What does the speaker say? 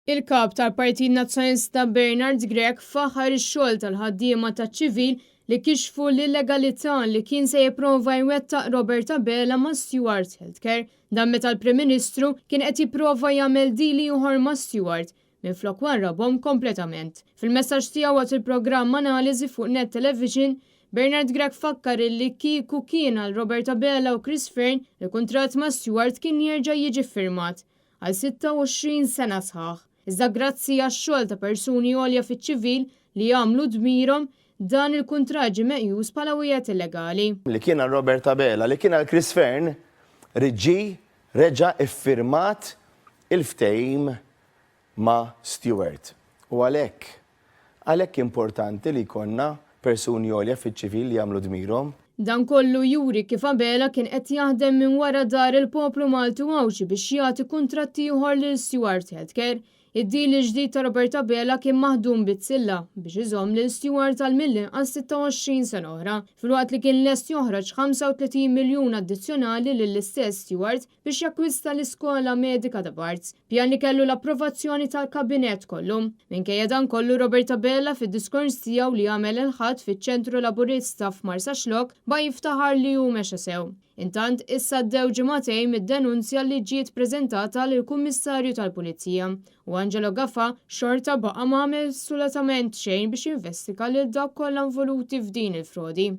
Il-kap tal-Partit Nazzjonalista Bernard Grech faħar ix-xogħol tal-ħaddiema taċ-ċivil li kixfu l-illegalità li kien se jipprova jwettaq Robert Abela ma' Stewart Healthcare dan meta l-Prim Ministru kien qed jipprova jagħmel deal ieħor ma' Stewart minflok warrabhom kompletament. Fil-messaġġ tiegħu waqt il-programm Analiżi fuq Net Television, Bernard Grech fakkar li kieku kien għal Robert Abela u Chris Fearn il-kuntratt ma' Stewart kien jerġa' jiġi ffirmat għal 26 sena sħaħ. Iżda grazzi għax-xogħol ta' persuni għolja fiċ-ċivil li jagħmlu dmirhom dan il-kuntratt ġie meqjus bħala wieħed illegali. Li kien għal Robert Abela, li kien għal Chris Fearn, reġa' iffirmat il-ftehim ma' Stewart. U għalhekk importanti li jkollna persuni għolja fiċ-ċivil li jagħmlu dmirhom. Dan kollu juri kif Abela kien qed jaħdem minn wara dar il-poplu Maltu Għawxi biex jagħti kuntratti ieħor lil Stewart Healthcare. Id-deal ġdid ta' Robert Abela kien maħdum bit-silla biex iżomm lil Stewart tal-mill-inqas 26 sena oħra, filwaqt li kien lest joħroġ 35 miljun addizzjonali lill-istess Stewart biex jakkwista l-Iskola Medika ta' Barts, pjan li kellu l-approvazzjoni tal-Kabinett kollu. Minkejja dan kollu Robert Abela fid-diskors tiegħu li għamel il-ħadd fiċ-Ċentru Laburista f'Marsa Xlok ba jiftaħar li hu mexa sew. Intant issa ddew ġimagħtejn mid-denunzja li ġiet preżentata lill-Kummissarju tal-Pulizija u Angelo Gaffa xorta baqa' m'għamel assolutament xejn biex jinvestiga lil dawk kollha involuti f'din il-frodi.